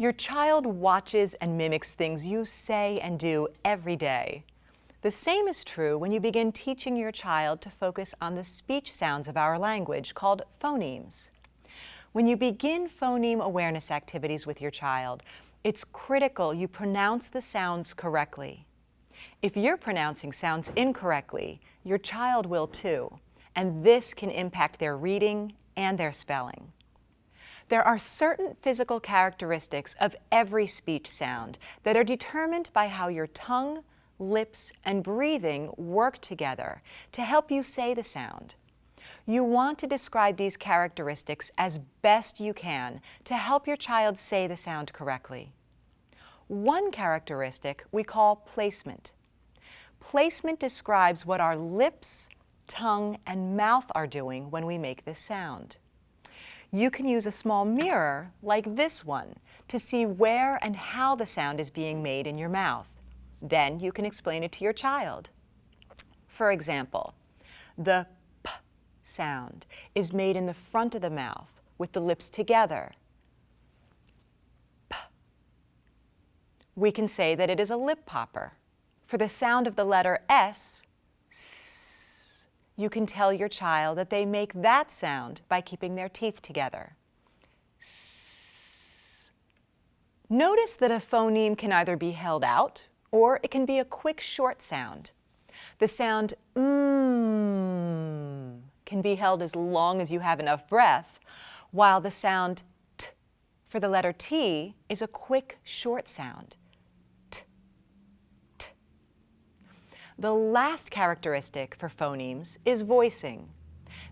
Your child watches and mimics things you say and do every day. The same is true when you begin teaching your child to focus on the speech sounds of our language, called phonemes. When you begin phoneme awareness activities with your child, it's critical you pronounce the sounds correctly. If you're pronouncing sounds incorrectly, your child will too, and this can impact their reading and their spelling. There are certain physical characteristics of every speech sound that are determined by how your tongue, lips, and breathing work together to help you say the sound. You want to describe these characteristics as best you can to help your child say the sound correctly. One characteristic we call placement. Placement describes what our lips, tongue, and mouth are doing when we make this sound. You can use a small mirror, like this one, to see where and how the sound is being made in your mouth. Then you can explain it to your child. For example, the P sound is made in the front of the mouth with the lips together. P. We can say that it is a lip popper. For the sound of the letter S, you can tell your child that they make that sound by keeping their teeth together. Notice that a phoneme can either be held out or it can be a quick, short sound. The sound can be held as long as you have enough breath, while the sound T for the letter T is a quick, short sound. The last characteristic for phonemes is voicing.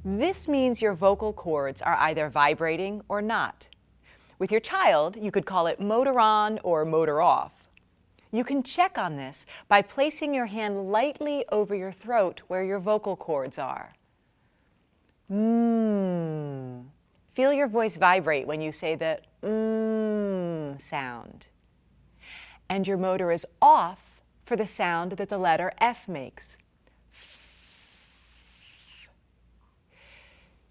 This means your vocal cords are either vibrating or not. With your child, you could call it motor on or motor off. You can check on this by placing your hand lightly over your throat where your vocal cords are. Feel your voice vibrate when you say the sound. And your motor is off for the sound that the letter F makes.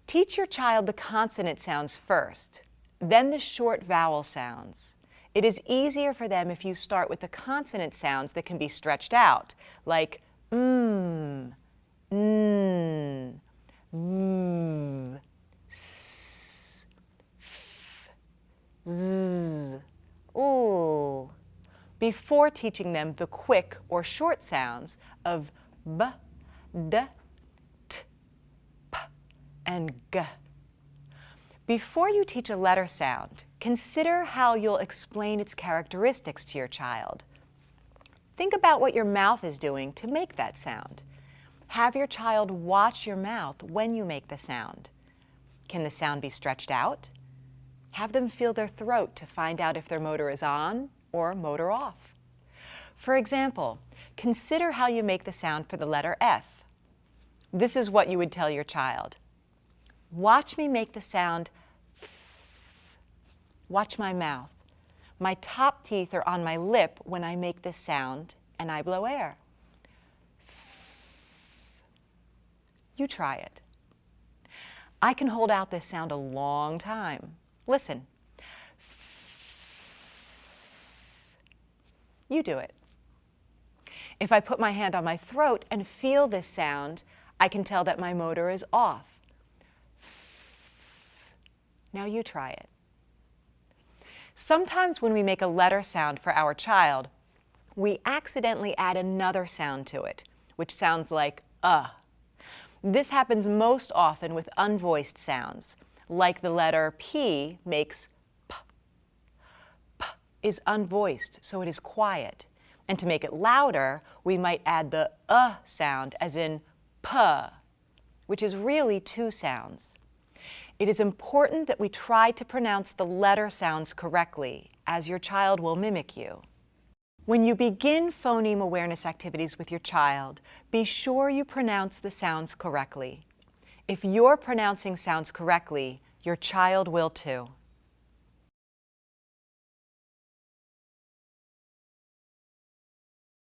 Teach your child the consonant sounds first, then the short vowel sounds. It is easier for them if you start with the consonant sounds that can be stretched out, like v, s, f, z, oo, before teaching them the quick or short sounds of b, d, t, p, and g. Before you teach a letter sound, consider how you'll explain its characteristics to your child. Think about what your mouth is doing to make that sound. Have your child watch your mouth when you make the sound. Can the sound be stretched out? Have them feel their throat to find out if their motor is on or motor off. For example, consider how you make the sound for the letter F. This is what you would tell your child. Watch me make the sound F. Watch my mouth. My top teeth are on my lip when I make this sound, and I blow air. You try it. I can hold out this sound a long time. Listen. You do it. If I put my hand on my throat and feel this sound, I can tell that my motor is off. Now you try it. Sometimes when we make a letter sound for our child, we accidentally add another sound to it, which sounds like This happens most often with unvoiced sounds, like the letter P makes P. P is unvoiced, so it is quiet. And to make it louder, we might add the sound, as in P, which is really two sounds. It is important that we try to pronounce the letter sounds correctly, as your child will mimic you. When you begin phoneme awareness activities with your child, be sure you pronounce the sounds correctly. If you're pronouncing sounds correctly, your child will too.